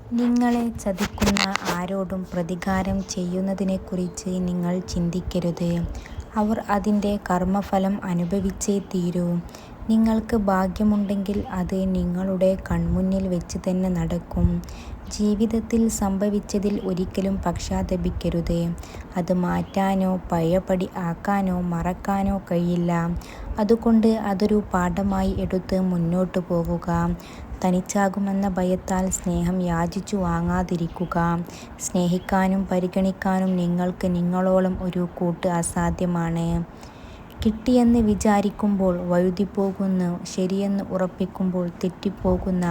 നിങ്ങളെ ചതിക്കുന്ന ആരോടും പ്രതികാരം ചെയ്യുന്നതിനെക്കുറിച്ച് നിങ്ങൾ ചിന്തിക്കരുത്. അവർ അതിൻ്റെ കർമ്മഫലം അനുഭവിച്ചേ തീരൂ. നിങ്ങൾക്ക് ഭാഗ്യമുണ്ടെങ്കിൽ അത് നിങ്ങളുടെ കൺമുന്നിൽ വെച്ച് തന്നെ നടക്കും. ജീവിതത്തിൽ സംഭവിച്ചതിൽ ഒരിക്കലും പശ്ചാത്തപിക്കരുത്. അത് മാറ്റാനോ പഴയപടി ആക്കാനോ മറക്കാനോ കഴിയില്ല. അതുകൊണ്ട് അതൊരു പാഠമായി എടുത്ത് മുന്നോട്ട് പോവുക. തനിച്ചാകുമെന്ന ഭയത്താൽ സ്നേഹം യാചിച്ചു വാങ്ങാതിരിക്കുക. സ്നേഹിക്കാനും പരിഗണിക്കാനും നിങ്ങൾക്ക് നിങ്ങളോളം ഒരു കൂട്ട് അസാധ്യമാണ്. കിട്ടിയെന്ന് വിചാരിക്കുമ്പോൾ വഴുതിപ്പോകുന്നു, ശരിയെന്ന് ഉറപ്പിക്കുമ്പോൾ തെറ്റിപ്പോകുന്ന,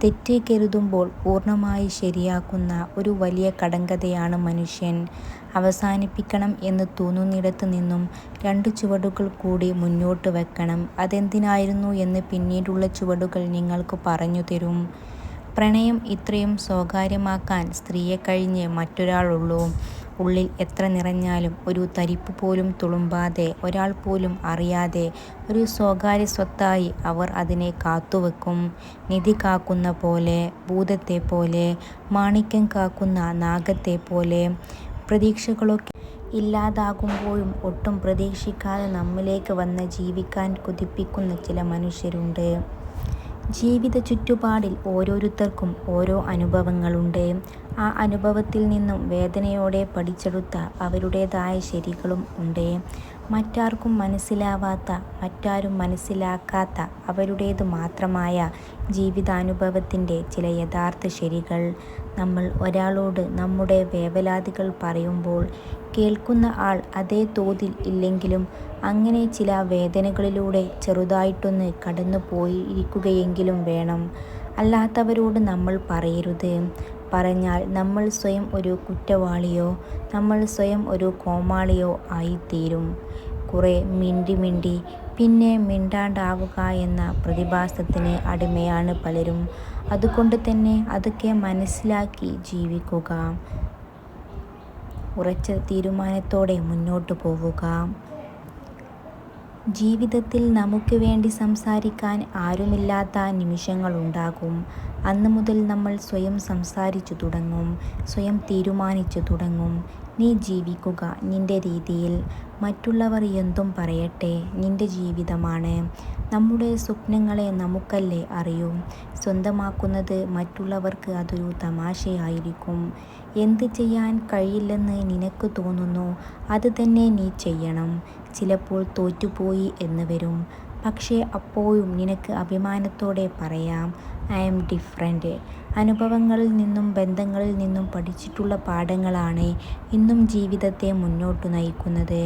തെറ്റ് കരുതുമ്പോൾ പൂർണ്ണമായി ശരിയാക്കുന്ന ഒരു വലിയ കടങ്കഥയാണ് മനുഷ്യൻ. അവസാനിപ്പിക്കണം എന്ന് തോന്നുന്നിടത്ത് നിന്നും 2 ചുവടുകൾ കൂടി മുന്നോട്ട് വെക്കണം. അതെന്തിനായിരുന്നു എന്ന് പിന്നീടുള്ള ചുവടുകൾ നിങ്ങൾക്ക് പറഞ്ഞു തരും. പ്രണയം ഇത്രയും സ്വകാര്യമാക്കാൻ സ്ത്രീയെ കഴിഞ്ഞ് മറ്റൊരാളുള്ളൂ. ഉള്ളിൽ എത്ര നിറഞ്ഞാലും ഒരു തരിപ്പ് പോലും തുളുമ്പാതെ, ഒരാൾ പോലും അറിയാതെ ഒരു സ്വകാര്യ സ്വത്തായി അവർ അതിനെ കാത്തുവെക്കും. നിധി കാക്കുന്ന പോലെ, ഭൂതത്തെ പോലെ, മാണിക്യം കാക്കുന്ന നാഗത്തെ പോലെ. പ്രതീക്ഷകളൊക്കെ ഇല്ലാതാകുമ്പോഴും ഒട്ടും പ്രതീക്ഷിക്കാതെ നമ്മിലേക്ക് വന്ന് ജീവിക്കാൻ കൊതിപ്പിക്കുന്ന ചില മനുഷ്യരുണ്ട്. ജീവിത ചുറ്റുപാടിൽ ഓരോരുത്തർക്കും ഓരോ അനുഭവങ്ങളുണ്ട്. ആ അനുഭവത്തിൽ നിന്നും വേദനയോടെ പഠിച്ചെടുത്ത അവരുടേതായ ശരികളും ഉണ്ട്. മറ്റാർക്കും മനസ്സിലാവാത്ത, മറ്റാരും മനസ്സിലാക്കാത്ത അവരുടേതു മാത്രമായ ജീവിതാനുഭവത്തിൻ്റെ ചില യഥാർത്ഥ ശരികൾ. നമ്മൾ ഒരാളോട് നമ്മുടെ വേവലാതികൾ പറയുമ്പോൾ കേൾക്കുന്ന ആൾ അതേ തോതിൽ ഇല്ലെങ്കിലും അങ്ങനെ ചില വേദനകളിലൂടെ ചെറുതായിട്ടൊന്ന് കടന്നു പോയിരിക്കുകയെങ്കിലും വേണം. അല്ലാത്തവരോട് നമ്മൾ പറയരുത്. പറഞ്ഞാൽ നമ്മൾ സ്വയം ഒരു കുറ്റവാളിയോ നമ്മൾ സ്വയം ഒരു കോമാളിയോ ആയിത്തീരും. കുറെ മിണ്ടി മിണ്ടി പിന്നെ മിണ്ടാണ്ടാവുക എന്ന പ്രതിഭാസത്തിന് അടിമയാണ് പലരും. അതുകൊണ്ട് തന്നെ അതൊക്കെ മനസ്സിലാക്കി ജീവിക്കുക. ഉറച്ച തീരുമാനത്തോടെ മുന്നോട്ട് പോവുക. ജീവിതത്തിൽ നമുക്ക് വേണ്ടി സംസാരിക്കാൻ ആരുമില്ലാത്ത നിമിഷങ്ങളുണ്ടാകും. അന്ന് മുതൽ നമ്മൾ സ്വയം സംസാരിച്ചു തുടങ്ങും, സ്വയം തീരുമാനിച്ചു തുടങ്ങും. നീ ജീവിക്കുക നിന്റെ രീതിയിൽ. മറ്റുള്ളവർ എന്തും പറയട്ടെ, നിന്റെ ജീവിതമാണ്. നമ്മുടെ സ്വപ്നങ്ങളെ നമുക്കല്ലേ അറിയൂ. സ്വന്തമാക്കുന്നത് മറ്റുള്ളവർക്ക് അതൊരു തമാശയായിരിക്കും. എന്ത് ചെയ്യാൻ കഴിയില്ലെന്ന് നിനക്ക് തോന്നുന്നു അത് തന്നെ നീ ചെയ്യണം. ചിലപ്പോൾ തോറ്റുപോയി എന്ന് വരും. പക്ഷേ അപ്പോഴും നിനക്ക് അഭിമാനത്തോടെ പറയാം, ഐ ആം ഡിഫറൻറ്റ്. അനുഭവങ്ങളിൽ നിന്നും ബന്ധങ്ങളിൽ നിന്നും പഠിച്ചിട്ടുള്ള പാഠങ്ങളാണ് ഇന്നും ജീവിതത്തെ മുന്നോട്ട് നയിക്കുന്നത്.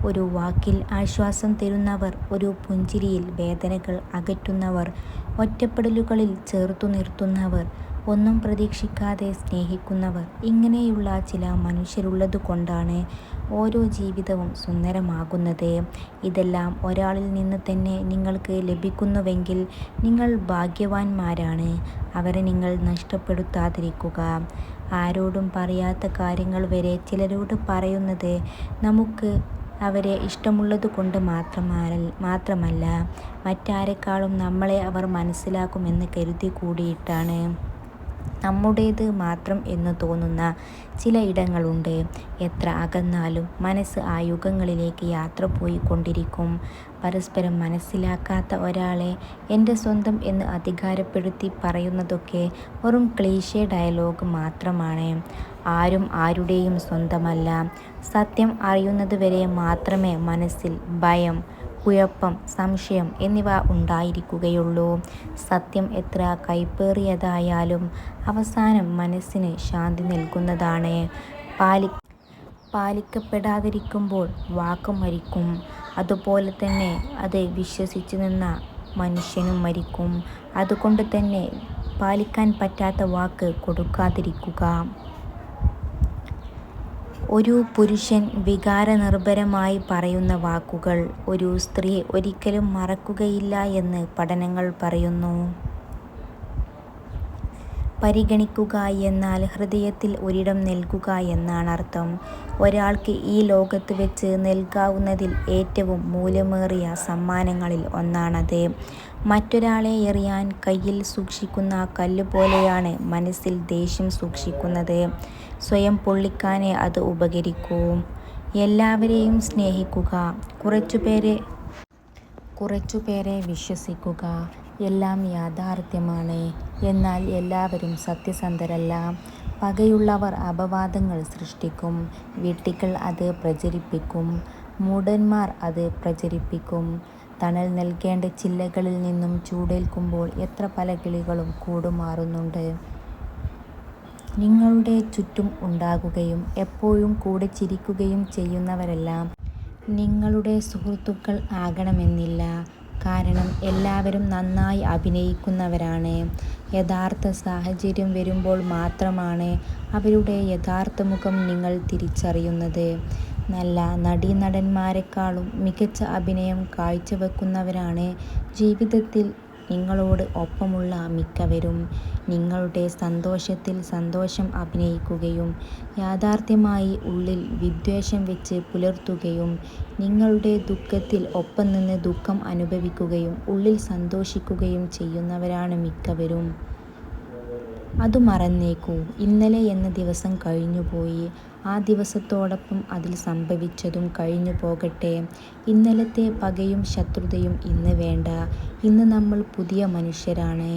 ഒരു വാക്കിൽ ആശ്വാസം തരുന്നവർ, ഒരു പുഞ്ചിരിയിൽ വേദനകൾ അകറ്റുന്നവർ, ഒറ്റപ്പെടലുകളിൽ ചേർത്തു നിർത്തുന്നവർ, ഒന്നും പ്രതീക്ഷിക്കാതെ സ്നേഹിക്കുന്നവർ. ഇങ്ങനെയുള്ള ചില മനുഷ്യരുള്ളത് കൊണ്ടാണ് ഓരോ ജീവിതവും സുന്ദരമാകുന്നത്. ഇതെല്ലാം ഒരാളിൽ നിന്ന് തന്നെ നിങ്ങൾക്ക് ലഭിക്കുന്നുവെങ്കിൽ നിങ്ങൾ ഭാഗ്യവാന്മാരാണ്. അവരെ നിങ്ങൾ നഷ്ടപ്പെടുത്താതിരിക്കുക. ആരോടും പറയാത്ത കാര്യങ്ങൾ വരെ ചിലരോട് പറയുന്നത് നമുക്ക് അവരെ ഇഷ്ടമുള്ളത് കൊണ്ട് മാത്രമല്ല, മറ്റാരെക്കാളും നമ്മളെ അവർ മനസ്സിലാക്കുമെന്ന് കരുതി കൂടിയിട്ടാണ്. നമ്മുടേത് മാത്രം എന്ന് തോന്നുന്ന ചില ഇടങ്ങളുണ്ട്. എത്ര അകന്നാലും മനസ്സ് ആ യുഗങ്ങളിലേക്ക് യാത്ര പോയിക്കൊണ്ടിരിക്കും. പരസ്പരം മനസ്സിലാക്കാത്ത ഒരാളെ എൻ്റെ സ്വന്തം എന്ന് അധികാരപ്പെടുത്തി പറയുന്നതൊക്കെ വെറും ക്ലീഷേ ഡയലോഗ് മാത്രമാണ്. ആരും ആരുടെയും സ്വന്തമല്ല. സത്യം അറിയുന്നത് വരെ മാത്രമേ മനസ്സിൽ ഭയം, കുഴപ്പം, സംശയം എന്നിവ ഉണ്ടായിരിക്കുകയുള്ളൂ. സത്യം എത്ര കൈപ്പേറിയതായാലും അവസാനം മനസ്സിന് ശാന്തി നൽകുന്നതാണ്. പാലിക്കപ്പെടാതിരിക്കുമ്പോൾ വാക്ക് മരിക്കും. അതുപോലെ തന്നെ അത് വിശ്വസിച്ചു നിന്ന മനുഷ്യനും മരിക്കും. അതുകൊണ്ട് തന്നെ പാലിക്കാൻ പറ്റാത്ത വാക്ക് കൊടുക്കാതിരിക്കുക. ഒരു പുരുഷൻ വികാരനിർഭരമായി പറയുന്ന വാക്കുകൾ ഒരു സ്ത്രീ ഒരിക്കലും മറക്കുകയില്ല എന്ന് പഠനങ്ങൾ പറയുന്നു. പരിഗണിക്കുക എന്നാൽ ഹൃദയത്തിൽ ഒരിടം നൽകുക എന്നാണ് അർത്ഥം. ഒരാൾക്ക് ഈ ലോകത്ത് വെച്ച് നൽകാവുന്നതിൽ ഏറ്റവും മൂല്യമേറിയ സമ്മാനങ്ങളിൽ ഒന്നാണത്. മറ്റൊരാളെ എറിയാൻ കയ്യിൽ സൂക്ഷിക്കുന്ന കല്ലുപോലെയാണ് മനസ്സിൽ ദേഷ്യം സൂക്ഷിക്കുന്നത്. സ്വയം പൊള്ളിക്കാനേ അത് ഉപകരിക്കൂ. എല്ലാവരെയും സ്നേഹിക്കുക, കുറച്ചുപേരെ വിശ്വസിക്കുക. എല്ലാം യാഥാർത്ഥ്യമാണ്, എന്നാൽ എല്ലാവരും സത്യസന്ധരല്ല. പകയുള്ളവർ അപവാദങ്ങൾ സൃഷ്ടിക്കും, വിഡ്ഢികൾ അത് പ്രചരിപ്പിക്കും, മൂഢന്മാർ അത് പ്രചരിപ്പിക്കും. തണൽ നൽകേണ്ട ചില്ലകളിൽ നിന്നും ചൂടേൽക്കുമ്പോൾ എത്ര പല കിളികളും കൂടുമാറുന്നുണ്ട്. നിങ്ങളുടെ ചുറ്റും ഉണ്ടാകുകയും എപ്പോഴും കൂടെ ചിരിക്കുകയും ചെയ്യുന്നവരെല്ലാം നിങ്ങളുടെ സുഹൃത്തുക്കൾ ആകണമെന്നില്ല. കാരണം എല്ലാവരും നന്നായി അഭിനയിക്കുന്നവരാണ്. യഥാർത്ഥ സാഹചര്യം വരുമ്പോൾ മാത്രമാണ് അവരുടെ യഥാർത്ഥ മുഖം നിങ്ങൾ തിരിച്ചറിയുന്നത്. നല്ല നടീനടന്മാരെക്കാളും മികച്ച അഭിനയം കാഴ്ചവെക്കുന്നവരാണ് ജീവിതത്തിൽ നിങ്ങളോട് ഒപ്പമുള്ള മിക്കവരും. നിങ്ങളുടെ സന്തോഷത്തിൽ സന്തോഷം അഭിനയിക്കുകയും യാഥാർത്ഥ്യമായി ഉള്ളിൽ വിദ്വേഷം വെച്ച് പുലർത്തുകയും നിങ്ങളുടെ ദുഃഖത്തിൽ ഒപ്പം നിന്ന് ദുഃഖം അനുഭവിക്കുകയും ഉള്ളിൽ സന്തോഷിക്കുകയും ചെയ്യുന്നവരാണ് മിക്കവരും. അതു മറന്നേക്കൂ. ഇന്നലെ എന്ന ദിവസം കഴിഞ്ഞുപോയി. ആ ദിവസത്തോടൊപ്പം അതിൽ സംഭവിച്ചതും കഴിഞ്ഞു പോകട്ടെ. ഇന്നലത്തെ പകയും ശത്രുതയും ഇന്ന് വേണ്ട. ഇന്ന് നമ്മൾ പുതിയ മനുഷ്യരാണ്.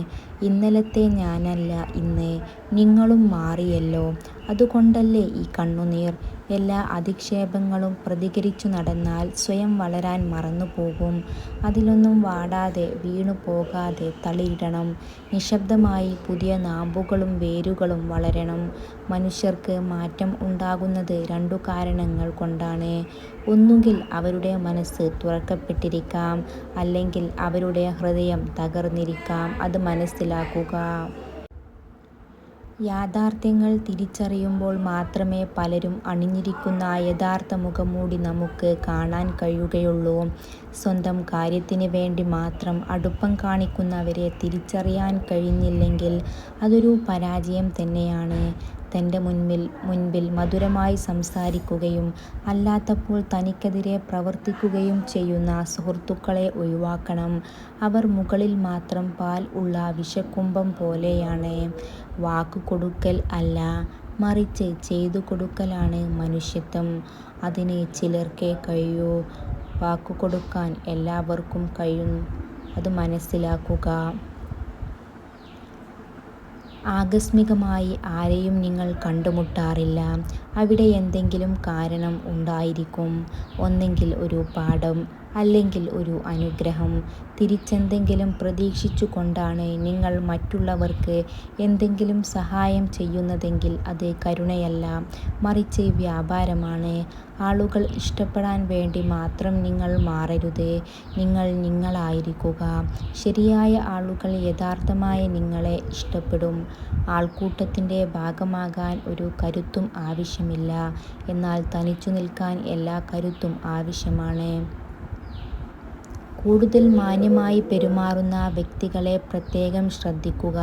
ഇന്നലത്തെ ഞാനല്ല ഇന്ന്. നിങ്ങളും മാറിയല്ലോ. അതുകൊണ്ടല്ലേ ഈ കണ്ണുനീർ. എല്ലാ അധിക്ഷേപങ്ങളും പ്രതികരിച്ചു നടന്നാൽ സ്വയം വളരാൻ മറന്നുപോകും. അതിലൊന്നും വാടാതെ വീണു പോകാതെ തളിരിടണം. നിശബ്ദമായി പുതിയ നാമ്പുകളും വേരുകളും വളരണം. മനുഷ്യർക്ക് മാറ്റം ഉണ്ടാകുന്നത് രണ്ടു കാരണങ്ങൾ കൊണ്ടാണ്. ഒന്നുകിൽ അവരുടെ മനസ്സ് തുറക്കപ്പെട്ടിരിക്കാം, അല്ലെങ്കിൽ അവരുടെ ഹൃദയം തകർന്നിരിക്കാം. അത് മനസ്സിലാക്കുക. യാഥാർത്ഥ്യങ്ങൾ തിരിച്ചറിയുമ്പോൾ മാത്രമേ പലരും അണിഞ്ഞിരിക്കുന്ന യഥാർത്ഥ മുഖംമൂടി നമുക്ക് കാണാൻ കഴിയുകയുള്ളൂ. സ്വന്തം കാര്യത്തിന് വേണ്ടി മാത്രം അടുപ്പം കാണിക്കുന്നവരെ തിരിച്ചറിയാൻ കഴിഞ്ഞില്ലെങ്കിൽ അതൊരു പരാജയം തന്നെയാണ്. തൻ്റെ മുൻപിൽ മധുരമായി സംസാരിക്കുകയും അല്ലാത്തപ്പോൾ തനിക്കെതിരെ പ്രവർത്തിക്കുകയും ചെയ്യുന്ന സുഹൃത്തുക്കളെ ഒഴിവാക്കണം. അവർ മുകളിൽ മാത്രം പാൽ ഉള്ള വിഷക്കുംഭം പോലെയാണ്. വാക്കുകൊടുക്കൽ അല്ല, മറിച്ച് ചെയ്തു കൊടുക്കലാണ് മനുഷ്യത്വം. അതിന് ചിലർക്കേ കഴിയൂ. വാക്കുകൊടുക്കാൻ എല്ലാവർക്കും കഴിയും. അത് മനസ്സിലാക്കുക. ആകസ്മികമായി ആരെയും നിങ്ങൾ കണ്ടുമുട്ടാറില്ല. അവിടെ എന്തെങ്കിലും കാരണം ഉണ്ടായിരിക്കും. ഒന്നെങ്കിൽ ഒരു പാഠം, അല്ലെങ്കിൽ ഒരു അനുഗ്രഹം. തിരിച്ചെന്തെങ്കിലും പ്രതീക്ഷിച്ചുകൊണ്ടാണ് നിങ്ങൾ മറ്റുള്ളവർക്ക് എന്തെങ്കിലും സഹായം ചെയ്യുന്നതെങ്കിൽ അത് കരുണയല്ല, മറിച്ച് വ്യാപാരമാണ്. ആളുകൾ ഇഷ്ടപ്പെടാൻ വേണ്ടി മാത്രം നിങ്ങൾ മാറരുത്. നിങ്ങൾ നിങ്ങളായിരിക്കുക. ശരിയായ ആളുകൾ യഥാർത്ഥമായ നിങ്ങളെ ഇഷ്ടപ്പെടും. ആൾക്കൂട്ടത്തിൻ്റെ ഭാഗമാകാൻ ഒരു കരുത്തും ആവശ്യമില്ല, എന്നാൽ തനിച്ചു നിൽക്കാൻ എല്ലാ കരുത്തും ആവശ്യമാണ്. കൂടുതൽ മാന്യമായി പെരുമാറുന്ന വ്യക്തികളെ പ്രത്യേകം ശ്രദ്ധിക്കുക.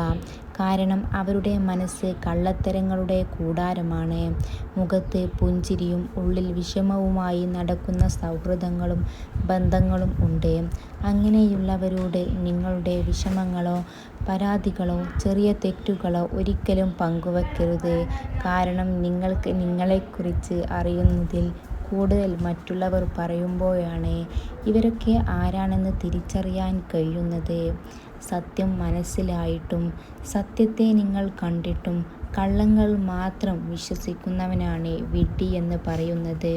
കാരണം അവരുടെ മനസ്സ് കള്ളത്തരങ്ങളുടെ കൂടാരമാണ്. മുഖത്ത് പുഞ്ചിരിയും ഉള്ളിൽ വിഷമവുമായി നടക്കുന്ന സൗഹൃദങ്ങളും ബന്ധങ്ങളും ഉണ്ട്. അങ്ങനെയുള്ളവരോട് നിങ്ങളുടെ വിഷമങ്ങളോ പരാതികളോ ചെറിയ തെറ്റുകളോ ഒരിക്കലും പങ്കുവെക്കരുത്. കാരണം നിങ്ങൾക്ക് നിങ്ങളെക്കുറിച്ച് അറിയുന്നതിൽ കൂടുതൽ മറ്റുള്ളവർ പറയുമ്പോഴാണ് ഇവരൊക്കെ ആരാണെന്ന് തിരിച്ചറിയാൻ കഴിയുന്നത്. സത്യം മനസ്സിലായിട്ടും സത്യത്തെ നിങ്ങൾ കണ്ടിട്ടും കള്ളങ്ങൾ മാത്രം വിശ്വസിക്കുന്നവനാണ് വിഡ്ഢി എന്ന് പറയുന്നത്.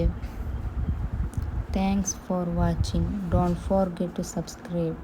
Thanks for watching. Don't forget to subscribe.